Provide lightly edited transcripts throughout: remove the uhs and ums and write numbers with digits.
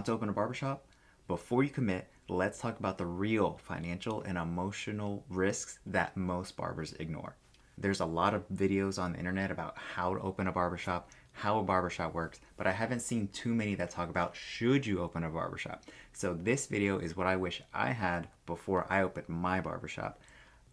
to open a barbershop? Before you commit, let's talk about the real financial and emotional risks that most barbers ignore. There's a lot of videos on the internet about how to open a barbershop, how a barbershop works, but I haven't seen too many that talk about should you open a barbershop. So this video is what I wish I had before I opened my barbershop.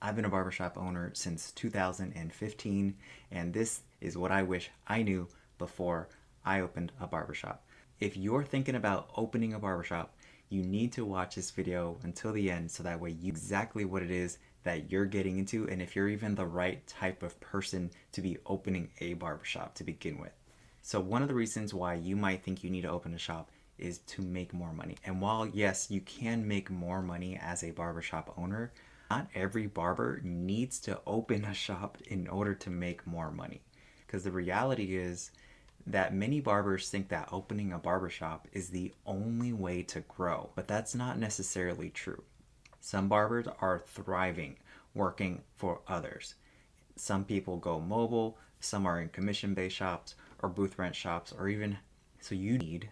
I've been a barbershop owner since 2015, and this is what I wish I knew before I opened a barbershop. If you're thinking about opening a barbershop, you need to watch this video until the end so that way you know exactly what it is that you're getting into and if you're even the right type of person to be opening a barbershop to begin with. So one of the reasons why you might think you need to open a shop is to make more money. And while yes, you can make more money as a barbershop owner, not every barber needs to open a shop in order to make more money. Because the reality is that many barbers think that opening a barbershop is the only way to grow, but that's not necessarily true. Some barbers are thriving working for others. Some people go mobile, some are in commission-based shops or booth rent shops, or even so you need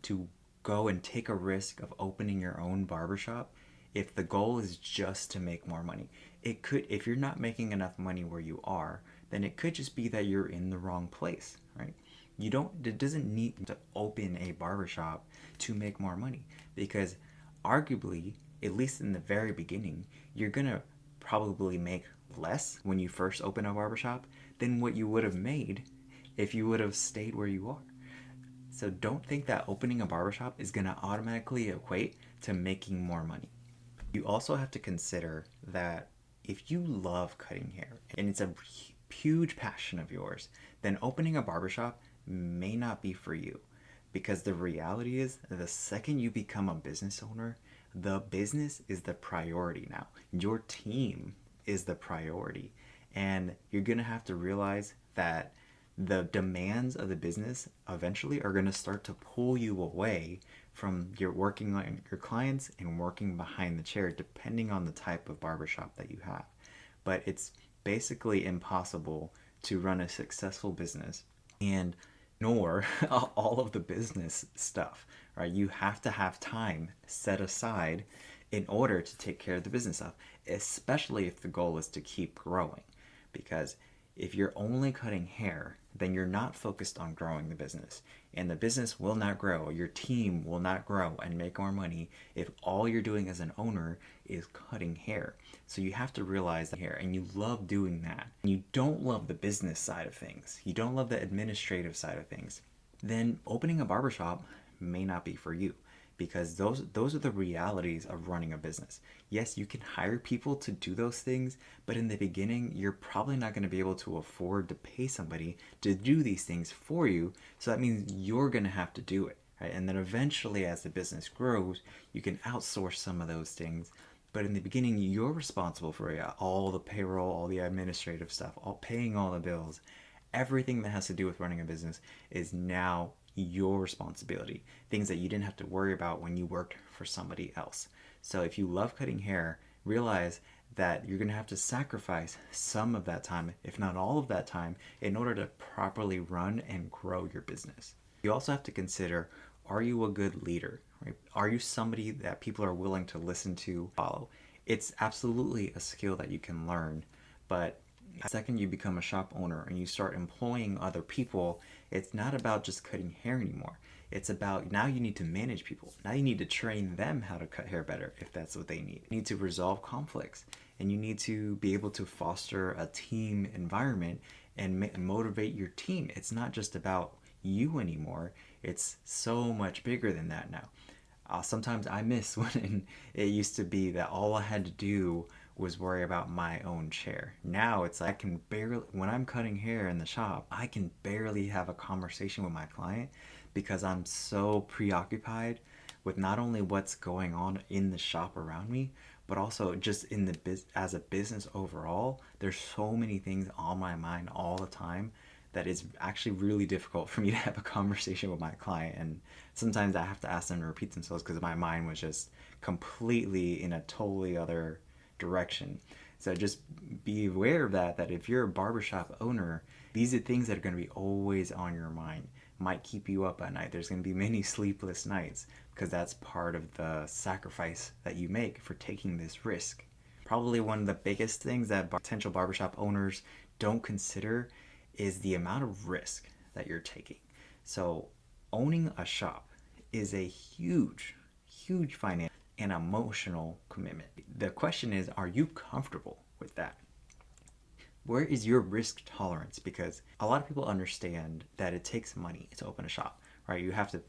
to go and take a risk of opening your own barbershop if the goal is just to make more money. It could, if you're not making enough money where you are, then it could just be that you're in the wrong place, right? It doesn't need to open a barbershop to make more money, because arguably, at least in the very beginning, you're gonna probably make less when you first open a barbershop than what you would have made if you would have stayed where you are. So don't think that opening a barbershop is gonna automatically equate to making more money. You also have to consider that if you love cutting hair and it's a huge passion of yours, then opening a barbershop may not be for you, because the reality is the second you become a business owner, the business is the priority now. Your team is the priority, and you're gonna have to realize that the demands of the business eventually are gonna start to pull you away from your working on your clients and working behind the chair, depending on the type of barbershop that you have. But it's basically impossible to run a successful business and ignore all of the business stuff, right? You have to have time set aside in order to take care of the business stuff, especially if the goal is to keep growing. Because if you're only cutting hair, then you're not focused on growing the business, and the business will not grow. Your team will not grow and make more money if all you're doing as an owner is cutting hair. So you have to realize that hair, and you love doing that, and you don't love the business side of things, you don't love the administrative side of things, then opening a barbershop may not be for you, because those are the realities of running a business. Yes, you can hire people to do those things, but in the beginning, you're probably not going to be able to afford to pay somebody to do these things for you. So that means you're going to have to do it, right? And then eventually, as the business grows, you can outsource some of those things. But in the beginning, you're responsible for all the payroll, all the administrative stuff, paying all the bills. Everything that has to do with running a business is now your responsibility. Things that you didn't have to worry about when you worked for somebody else. So if you love cutting hair, realize that you're going to have to sacrifice some of that time, if not all of that time, in order to properly run and grow your business. You also have to consider, are you a good leader? Right? Are you somebody that people are willing to listen to, follow? It's absolutely a skill that you can learn, but the second you become a shop owner and you start employing other people, it's not about just cutting hair anymore. It's about now you need to manage people. Now you need to train them how to cut hair better if that's what they need. You need to resolve conflicts, and you need to be able to foster a team environment and motivate your team. It's not just about you anymore. It's so much bigger than that now. Sometimes I miss when it used to be that all I had to do was worry about my own chair. Now it's like I can barely, when I'm cutting hair in the shop, I can barely have a conversation with my client because I'm so preoccupied with not only what's going on in the shop around me, but also just in the as a business overall. There's so many things on my mind all the time that it's actually really difficult for me to have a conversation with my client. And sometimes I have to ask them to repeat themselves because my mind was just completely in a totally other direction. So just be aware of that if you're a barbershop owner, these are things that are going to be always on your mind. might keep you up at night. There's going to be many sleepless nights because that's part of the sacrifice that you make for taking this risk. Probably one of the biggest things that potential barbershop owners don't consider is the amount of risk that you're taking. So owning a shop is a huge financial and emotional commitment. The question is, are you comfortable with that? Where is your risk tolerance? Because a lot of people understand that it takes money to open a shop, right? You have to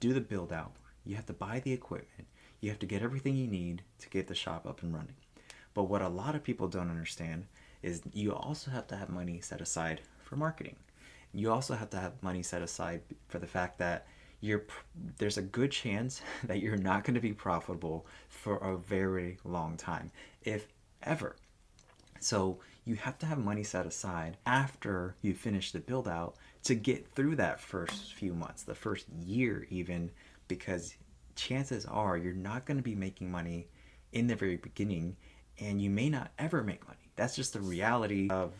do the build out, you have to buy the equipment, you have to get everything you need to get the shop up and running. But what a lot of people don't understand is you also have to have money set aside for marketing. You also have to have money set aside for the fact that there's a good chance that you're not going to be profitable for a very long time, if ever. So you have to have money set aside after you finish the build out to get through that first few months, the first year even, because chances are you're not going to be making money in the very beginning, and you may not ever make money. That's just the reality of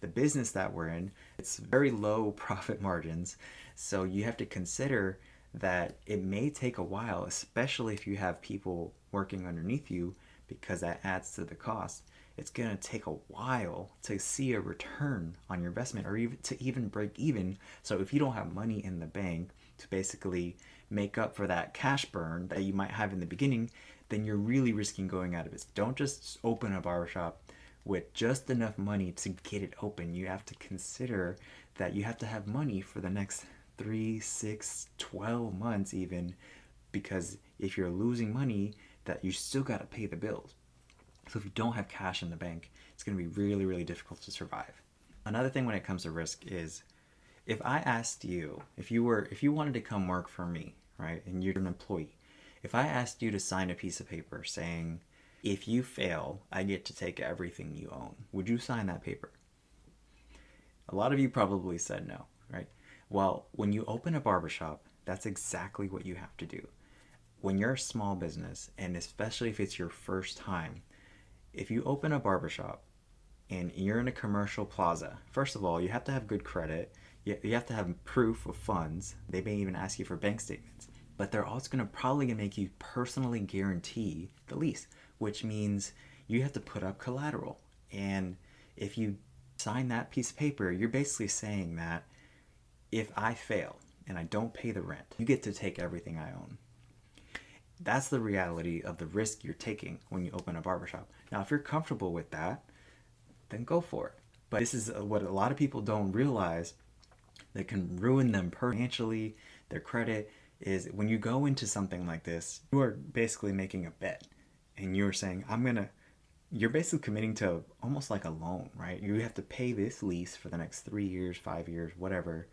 the business that we're in. It's very low profit margins. So you have to consider that it may take a while, especially if you have people working underneath you, because that adds to the cost. It's going to take a while to see a return on your investment, or even to break even. So if you don't have money in the bank to basically make up for that cash burn that you might have in the beginning, then you're really risking going out of business. Don't just open a barbershop with just enough money to get it open. You have to consider that you have to have money for the next 3, 6, 12 months even, because if you're losing money, that you still got to pay the bills. So if you don't have cash in the bank, it's going to be really, really difficult to survive. Another thing when it comes to risk is, if I asked you, if you wanted to come work for me, right, and you're an employee, if I asked you to sign a piece of paper saying, if you fail, I get to take everything you own, would you sign that paper? A lot of you probably said no, right? Well, when you open a barbershop, that's exactly what you have to do. When you're a small business, and especially if it's your first time, if you open a barbershop and you're in a commercial plaza, first of all, you have to have good credit. You have to have proof of funds. They may even ask you for bank statements. But they're also probably going to make you personally guarantee the lease, which means you have to put up collateral. And if you sign that piece of paper, you're basically saying that if I fail and I don't pay the rent, you get to take everything I own. That's the reality of the risk you're taking when you open a barbershop. Now, if you're comfortable with that, then go for it. But this is what a lot of people don't realize that can ruin them financially, their credit, is when you go into something like this, you are basically making a bet. And you're saying, you're basically committing to almost like a loan, right? You have to pay this lease for the next 3 years, 5 years, whatever.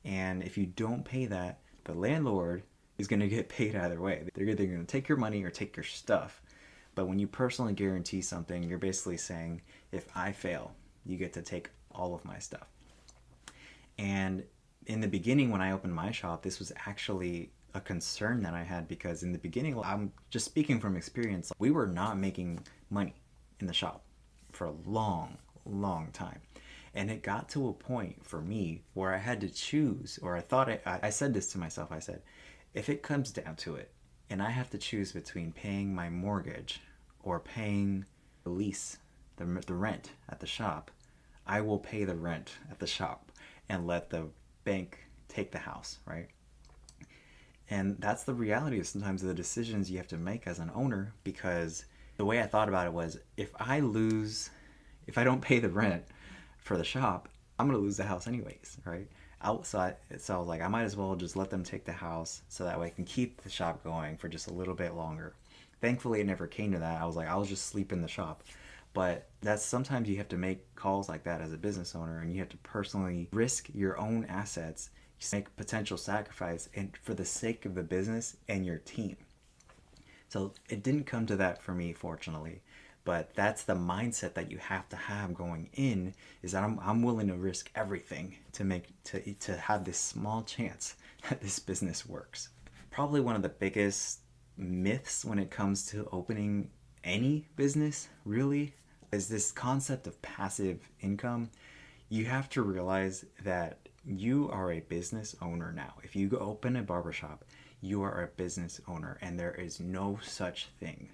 And if you don't pay that, the landlord is going to get paid either way. They're either going to take your money or take your stuff. But when you personally guarantee something, you're basically saying, if I fail, you get to take all of my stuff. And in the beginning, when I opened my shop, this was actually a concern that I had, because in the beginning, I'm just speaking from experience, we were not making money in the shop for a long time. And it got to a point for me where I had to choose, or I said this to myself, I said, if it comes down to it, and I have to choose between paying my mortgage or paying the lease, the rent at the shop, I will pay the rent at the shop and let the bank take the house, right? And that's the reality of sometimes the decisions you have to make as an owner, because the way I thought about it was, if I don't pay the rent for the shop, I'm going to lose the house anyways, right? So I was like, I might as well just let them take the house so that way I can keep the shop going for just a little bit longer. Thankfully, it never came to that. I was like, I'll just sleep in the shop. But that's sometimes you have to make calls like that as a business owner, and you have to personally risk your own assets, make potential sacrifice, and for the sake of the business and your team. So it didn't come to that for me, fortunately. But that's the mindset that you have to have going in, is that I'm willing to risk everything to have this small chance that this business works. Probably one of the biggest myths when it comes to opening any business, really, is this concept of passive income. You have to realize that You are a business owner now. If you go open a barbershop, you are a business owner, and there is no such thing.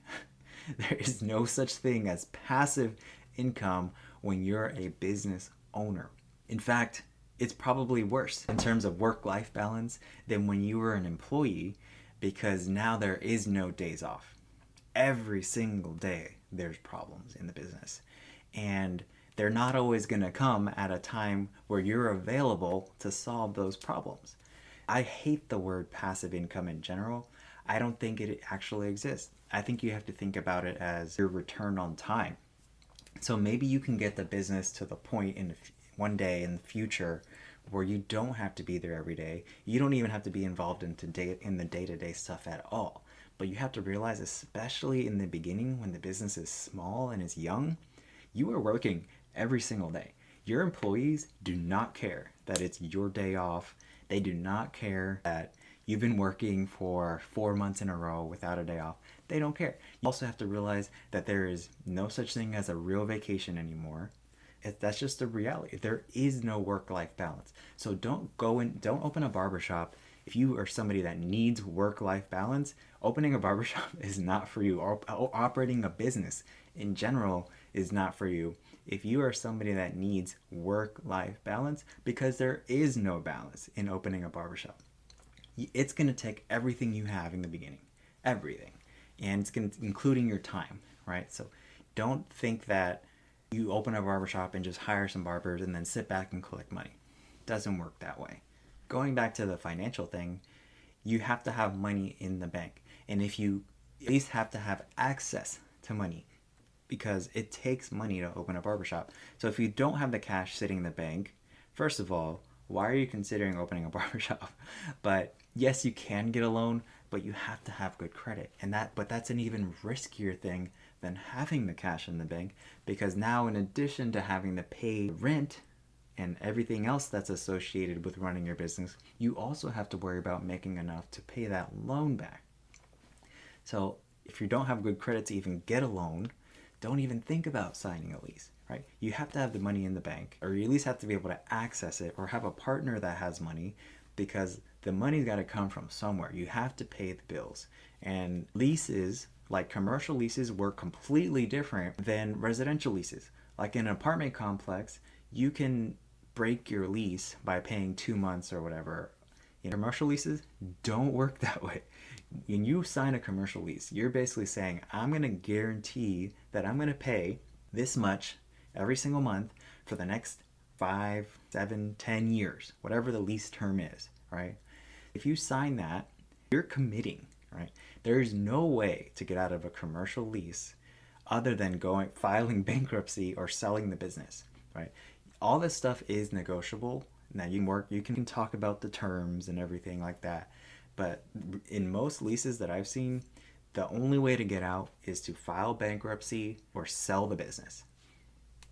There is no such thing as passive income when you're a business owner. In fact, it's probably worse in terms of work-life balance than when you were an employee, because now there is no days off. Every single day there's problems in the business, and they're not always going to come at a time where you're available to solve those problems. I hate the word passive income in general. I don't think it actually exists. I think you have to think about it as your return on time. So maybe you can get the business to the point in one day in the future where you don't have to be there every day. You don't even have to be involved in the day-to-day stuff at all. But you have to realize, especially in the beginning when the business is small and is young, you are working every single day. Your employees do not care that it's your day off. They do not care that you've been working for 4 months in a row without a day off. They don't care. You also have to realize that there is no such thing as a real vacation anymore. That's just the reality. There is no work-life balance. So don't open a barbershop. If you are somebody that needs work-life balance, opening a barbershop is not for you. Or operating a business in general is not for you. If you are somebody that needs work-life balance, because there is no balance in opening a barbershop, it's going to take everything you have in the beginning, everything, and it's going to, including your time, right? So don't think that you open a barbershop and just hire some barbers and then sit back and collect money. It doesn't work that way. Going back to the financial thing, you have to have money in the bank, and if you at least have to have access to money, because it takes money to open a barbershop. So if you don't have the cash sitting in the bank, first of all, why are you considering opening a barbershop? But yes, you can get a loan, but you have to have good credit. But that's an even riskier thing than having the cash in the bank, because now in addition to having to pay rent and everything else that's associated with running your business, you also have to worry about making enough to pay that loan back. So if you don't have good credit to even get a loan, don't even think about signing a lease, right? You have to have the money in the bank, or you at least have to be able to access it, or have a partner that has money, because the money's got to come from somewhere. You have to pay the bills. And leases, like commercial leases, work completely different than residential leases. Like in an apartment complex, you can break your lease by paying 2 months or whatever. Commercial leases don't work that way. When you sign a commercial lease, you're basically saying, I'm going to guarantee that I'm going to pay this much every single month for the next 5, 7, 10 years, whatever the lease term is, right? If you sign that, you're committing, right? There is no way to get out of a commercial lease other than filing bankruptcy or selling the business, right? All this stuff is negotiable. Now you can talk about the terms and everything like that. But in most leases that I've seen, the only way to get out is to file bankruptcy or sell the business,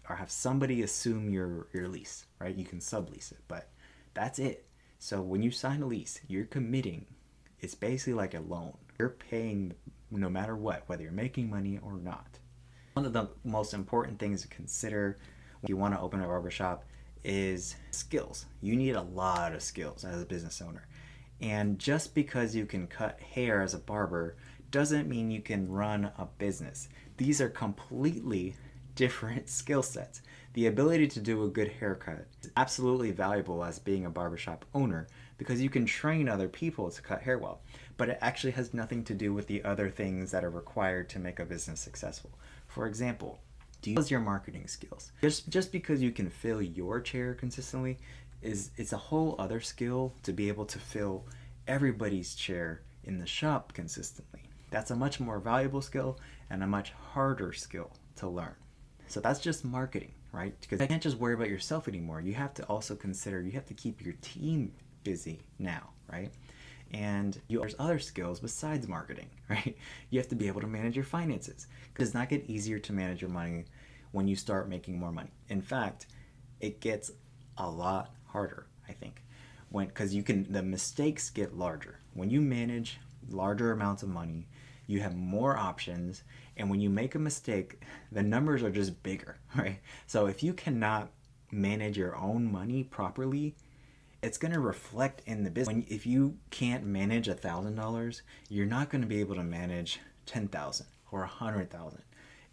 or have somebody assume your lease, right? You can sublease it, but that's it. So when you sign a lease, you're committing. It's basically like a loan. You're paying no matter what, whether you're making money or not. One of the most important things to consider when you want to open a barbershop is skills. You need a lot of skills as a business owner. And just because you can cut hair as a barber doesn't mean you can run a business. These are completely different skill sets. The ability to do a good haircut is absolutely valuable as being a barbershop owner, because you can train other people to cut hair well. But it actually has nothing to do with the other things that are required to make a business successful. For example, do you use your marketing skills? Just because you can fill your chair consistently it's a whole other skill to be able to fill everybody's chair in the shop consistently. That's a much more valuable skill and a much harder skill to learn. So that's just marketing, right? Because you can't just worry about yourself anymore. You have to also consider, you have to keep your team busy now, right? And there's other skills besides marketing, right? You have to be able to manage your finances. It does not get easier to manage your money when you start making more money. In fact, it gets a lot harder, I think, because the mistakes get larger. When you manage larger amounts of money, you have more options, and when you make a mistake, the numbers are just bigger, right? So if you cannot manage your own money properly, it's going to reflect in the business. If you can't manage $1,000, you're not going to be able to manage 10,000 or 100,000.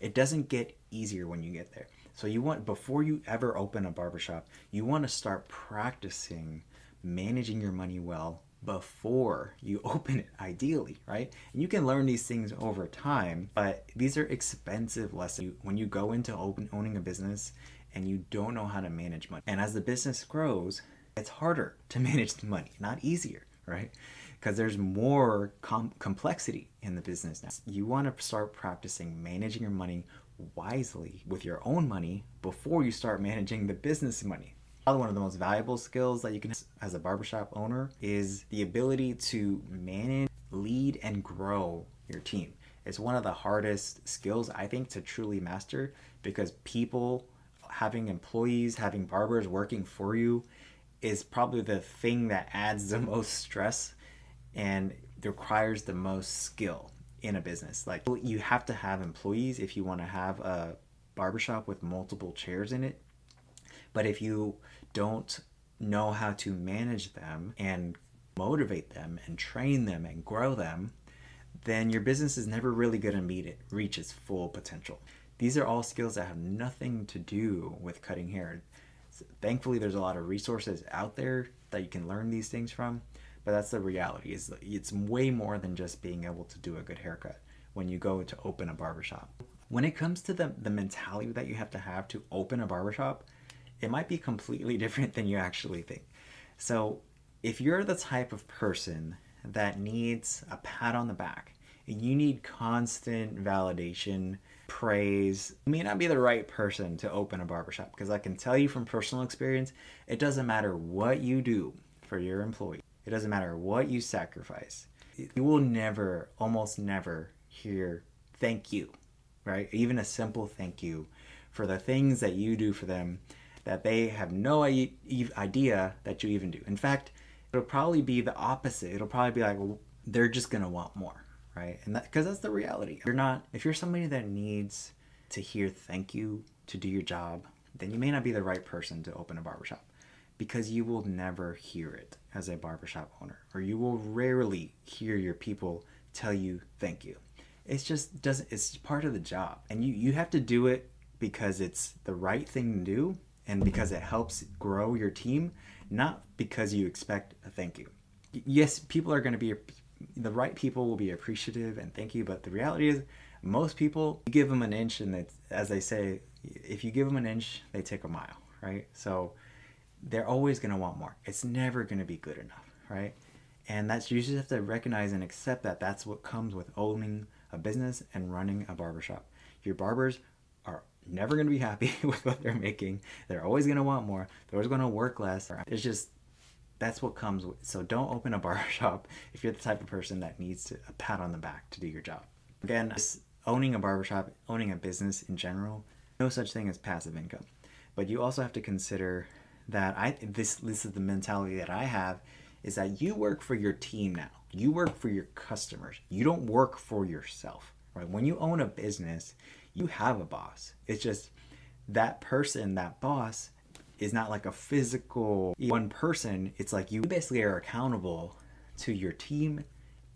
It doesn't get easier when you get there. So before you ever open a barbershop, you want to start practicing managing your money well before you open it, ideally, right? And you can learn these things over time, but these are expensive lessons when you go into owning a business and you don't know how to manage money. And as the business grows, it's harder to manage the money, not easier, right? Because there's more complexity in the business now. You want to start practicing managing your money wisely with your own money before you start managing the business money. One of the most valuable skills that you can have as a barbershop owner is the ability to manage, lead, and grow your team. It's one of the hardest skills, I think, to truly master, because having employees, having barbers working for you is probably the thing that adds the most stress and requires the most skill in a business. Like, you have to have employees if you want to have a barbershop with multiple chairs in it. But if you don't know how to manage them and motivate them and train them and grow them, then your business is never really going to reach its full potential. These are all skills that have nothing to do with cutting hair. Thankfully, there's a lot of resources out there that you can learn these things from, but that's the reality. It's way more than just being able to do a good haircut when you go to open a barbershop. When it comes to the mentality that you have to open a barbershop, it might be completely different than you actually think. So if you're the type of person that needs a pat on the back, and you need constant validation, praise, you may not be the right person to open a barbershop, because I can tell you from personal experience, it doesn't matter what you do for your employee. It doesn't matter what you sacrifice. You will almost never hear thank you, right? Even a simple thank you for the things that you do for them that they have no idea that you even do. In fact, it'll probably be the opposite. It'll probably be like, well, they're just going to want more, right? And because that's the reality. If you're somebody that needs to hear thank you to do your job, then you may not be the right person to open a barbershop, because you will never hear it as a barbershop owner, or you will rarely hear your people tell you thank you. It's part of the job, and you have to do it because it's the right thing to do and because it helps grow your team, not because you expect a thank you. Yes, the right people will be appreciative and thank you, but the reality is most people, you give them an inch, and as they say, if you give them an inch, they take a mile, right? So they're always going to want more. It's never going to be good enough, right? And you just have to recognize and accept that that's what comes with owning a business and running a barbershop. Your barbers are never going to be happy with what they're making. They're always going to want more. They're always going to work less. That's what comes with. So don't open a barbershop if you're the type of person that needs a pat on the back to do your job. Again, owning a barbershop, owning a business in general, no such thing as passive income. But you also have to consider that this is the mentality that I have, is that you work for your team now. You work for your customers. You don't work for yourself, right? When you own a business, you have a boss. It's just that person, that boss, is not like a physical one person. It's like you basically are accountable to your team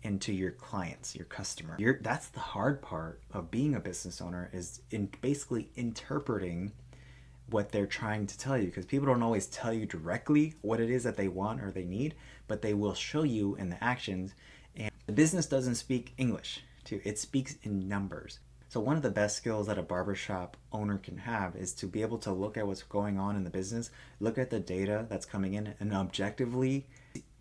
and to your clients, your customer. That's the hard part of being a business owner, is in basically interpreting what they're trying to tell you, because people don't always tell you directly what it is that they want or they need, but they will show you in the actions. And the business doesn't speak English too. It speaks in numbers. So one of the best skills that a barbershop owner can have is to be able to look at what's going on in the business, look at the data that's coming in, and objectively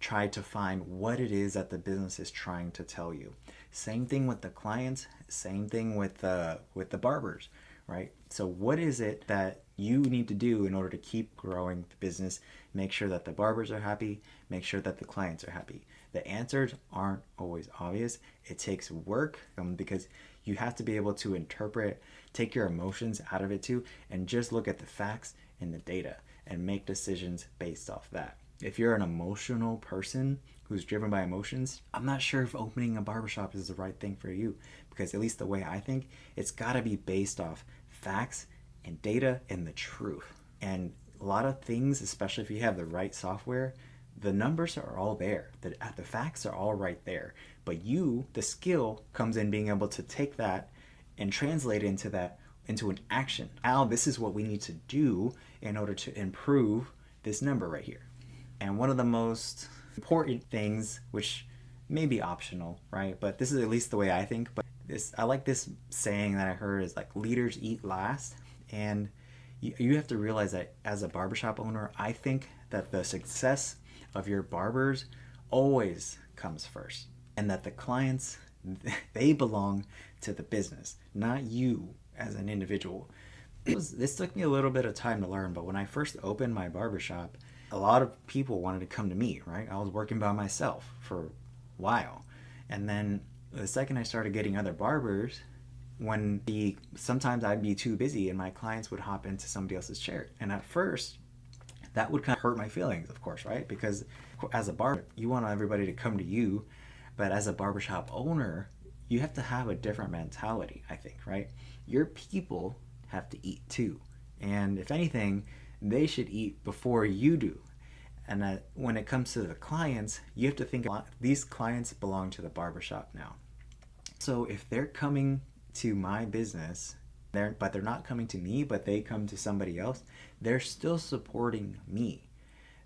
try to find what it is that the business is trying to tell you. Same thing with the clients, same thing with the barbers, right? So what is it that you need to do in order to keep growing the business? Make sure that the barbers are happy, make sure that the clients are happy. The answers aren't always obvious. It takes work, because you have to be able to interpret, take your emotions out of it too, and just look at the facts and the data and make decisions based off that. If you're an emotional person who's driven by emotions, I'm not sure if opening a barbershop is the right thing for you, because at least the way I think, it's got to be based off facts and data and the truth. And a lot of things, especially if you have the right software, The numbers are all there. The facts are all right there. But you, the skill comes in being able to take that and translate into an action. Now, this is what we need to do in order to improve this number right here. And one of the most important things, which may be optional, right? But this is at least the way I think. But I like this saying that I heard is like, leaders eat last. And you have to realize that as a barbershop owner, I think that the success of your barbers always comes first. And that the clients, they belong to the business, not you as an individual. This took me a little bit of time to learn, but when I first opened my barbershop, a lot of people wanted to come to me, right? I was working by myself for a while. And then the second I started getting other barbers, sometimes I'd be too busy and my clients would hop into somebody else's chair. And at first, that would kind of hurt my feelings, of course, right? Because as a barber, you want everybody to come to you, but as a barbershop owner, you have to have a different mentality, I think, right? Your people have to eat too. And if anything, they should eat before you do. And when it comes to the clients, you have to think these clients belong to the barbershop now. So if they're coming to my business, but they're not coming to me, but they come to somebody else, they're still supporting me.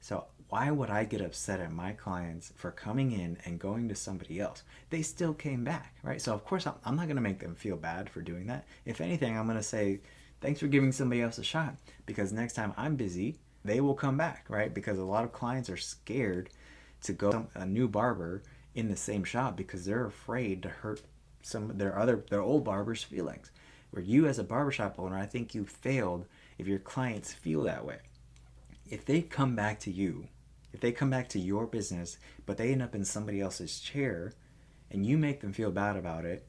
So why would I get upset at my clients for coming in and going to somebody else? They still came back, right? So of course, I'm not going to make them feel bad for doing that. If anything, I'm going to say, thanks for giving somebody else a shot, because next time I'm busy, they will come back, right? Because a lot of clients are scared to go to a new barber in the same shop because they're afraid to hurt some of their old barbers' feelings. Where you as a barbershop owner, I think you failed if your clients feel that way. If they come back to you, if they come back to your business, but they end up in somebody else's chair and you make them feel bad about it,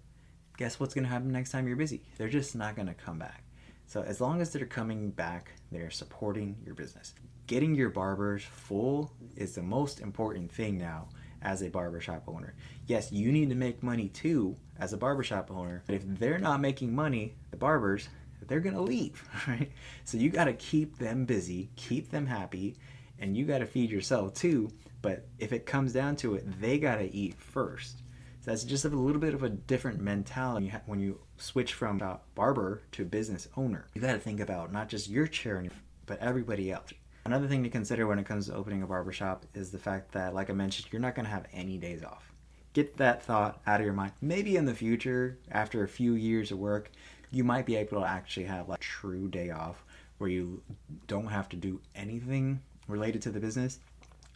guess what's going to happen next time you're busy? They're just not going to come back. So as long as they're coming back, they're supporting your business. Getting your barbers full is the most important thing now as a barbershop owner. Yes, you need to make money too as a barbershop owner, but if they're not making money, the barbers, they're going to leave, right? So you got to keep them busy, keep them happy, and you got to feed yourself too. But if it comes down to it, they got to eat first. So that's just a little bit of a different mentality when you switch from a barber to business owner. You got to think about not just your chair, but everybody else. Another thing to consider when it comes to opening a barbershop is the fact that, like I mentioned, you're not going to have any days off. Get that thought out of your mind. Maybe in the future, after a few years of work, you might be able to actually have like a true day off where you don't have to do anything related to the business.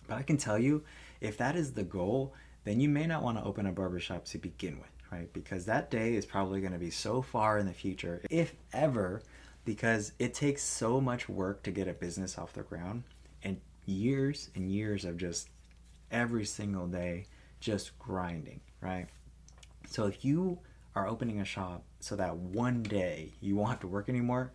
But I can tell you, if that is the goal, then you may not want to open a barbershop to begin with, right? Because that day is probably going to be so far in the future, if ever, because it takes so much work to get a business off the ground and years of just every single day just grinding, right? So if you are opening a shop so that one day you won't have to work anymore,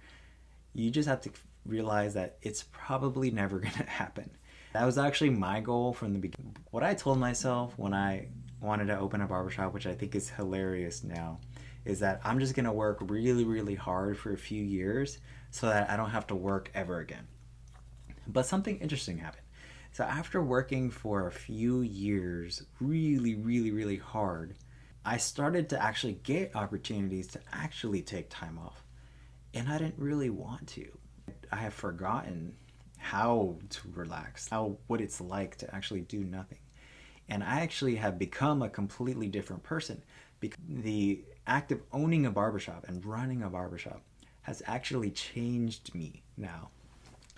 you just have to realize that it's probably never going to happen. That was actually my goal from the beginning. What I told myself when I wanted to open a barbershop, which I think is hilarious now, is that I'm just going to work really, really hard for a few years so that I don't have to work ever again. But something interesting happened. So after working for a few years really, really, really hard, I started to actually get opportunities to actually take time off. And I didn't really want to. I have forgotten how to relax, what it's like to actually do nothing. And I actually have become a completely different person because the act of owning a barbershop and running a barbershop has actually changed me now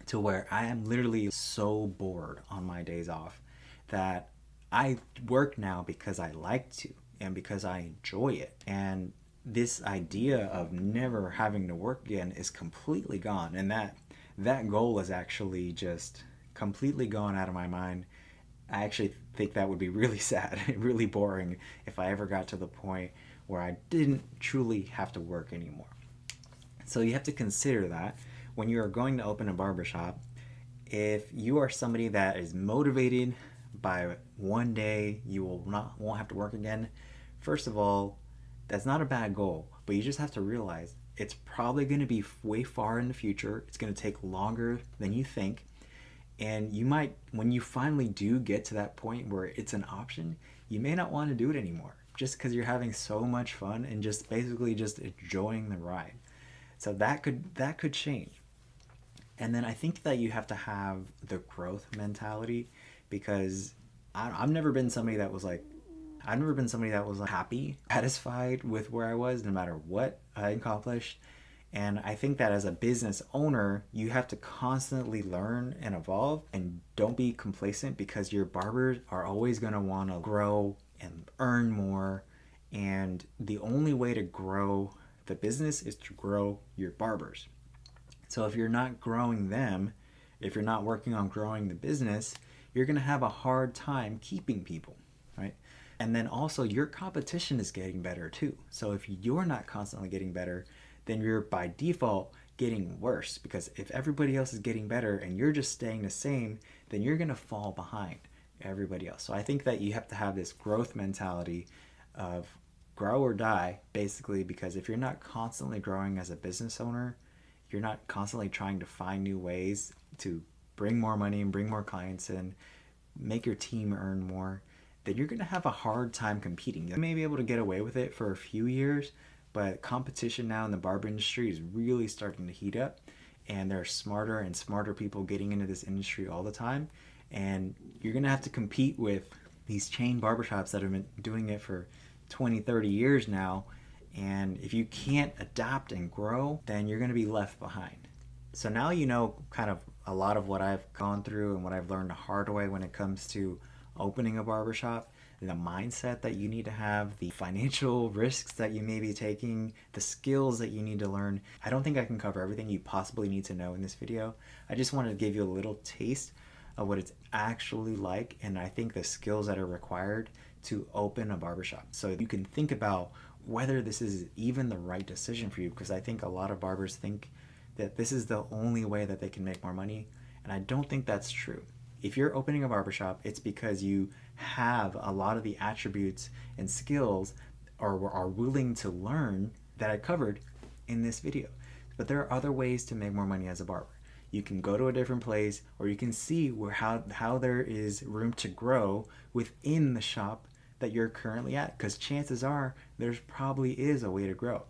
to where I am literally so bored on my days off that I work now because I like to and because I enjoy it. And this idea of never having to work again is completely gone. And that goal is actually just completely gone out of my mind. I actually think that would be really sad, really boring if I ever got to the point where I didn't truly have to work anymore. So you have to consider that when you are going to open a barbershop. If you are somebody that is motivated by one day you won't have to work again, first of all, that's not a bad goal, but you just have to realize it's probably going to be way far in the future. It's going to take longer than you think. And you might, when you finally do get to that point where it's an option, you may not want to do it anymore just because you're having so much fun and just basically just enjoying the ride. So that could change. And then I think that you have to have the growth mentality, because I've never been somebody that was like, I've never been somebody that was like happy, satisfied with where I was, no matter what I accomplished. And I think that as a business owner, you have to constantly learn and evolve, and don't be complacent, because your barbers are always going to want to grow and earn more. And the only way to grow the business is to grow your barbers. So if you're not growing them, if you're not working on growing the business, you're going to have a hard time keeping people, right? And then also your competition is getting better too. So if you're not constantly getting better, then you're by default getting worse, because if everybody else is getting better and you're just staying the same, then you're going to fall behind everybody else. So I think that you have to have this growth mentality of grow or die, basically, because if you're not constantly growing as a business owner, you're not constantly trying to find new ways to bring more money and bring more clients in, make your team earn more, then you're going to have a hard time competing. You may be able to get away with it for a few years, but competition now in the barber industry is really starting to heat up, and there are smarter and smarter people getting into this industry all the time. And you're going to have to compete with these chain barbershops that have been doing it for 20, 30 years now. And if you can't adapt and grow, then you're going to be left behind. So now you know kind of a lot of what I've gone through and what I've learned the hard way when it comes to opening a barbershop, the mindset that you need to have, the financial risks that you may be taking, the skills that you need to learn. I don't think I can cover everything you possibly need to know in this video. I just wanted to give you a little taste of what it's actually like, and I think the skills that are required to open a barbershop. So you can think about whether this is even the right decision for you, because I think a lot of barbers think that this is the only way that they can make more money, and I don't think that's true. If you're opening a barbershop, it's because you have a lot of the attributes and skills, or are willing to learn, that I covered in this video. But there are other ways to make more money as a barber. You can go to a different place, or you can see how there is room to grow within the shop that you're currently at, because chances are there's probably is a way to grow.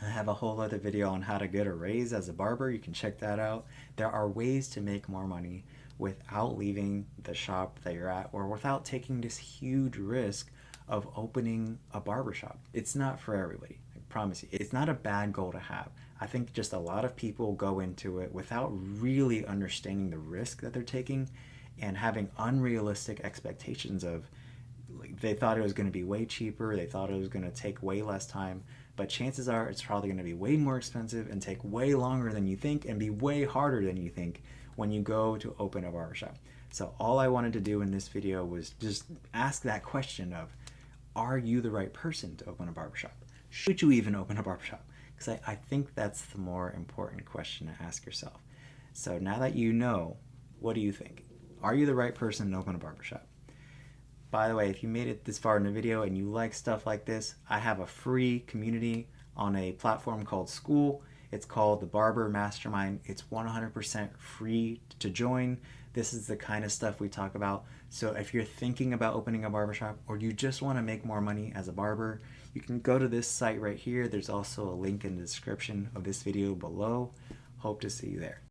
I have a whole other video on how to get a raise as a barber. You can check that out. There are ways to make more money without leaving the shop that you're at, or without taking this huge risk of opening a barbershop. It's not for everybody, I promise you. It's not a bad goal to have. I think just a lot of people go into it without really understanding the risk that they're taking, and having unrealistic expectations of, like, they thought it was going to be way cheaper, they thought it was going to take way less time, but chances are it's probably going to be way more expensive and take way longer than you think, and be way harder than you think when you go to open a barbershop. So all I wanted to do in this video was just ask that question of, are you the right person to open a barbershop? Should you even open a barbershop? Because I think that's the more important question to ask yourself. So now that you know, what do you think? Are you the right person to open a barbershop? By the way, if you made it this far in the video and you like stuff like this, I have a free community on a platform called Skool. It's called the Barber Mastermind. It's 100% free to join. This is the kind of stuff we talk about. So if you're thinking about opening a barbershop, or you just want to make more money as a barber, you can go to this site right here. There's also a link in the description of this video below. Hope to see you there.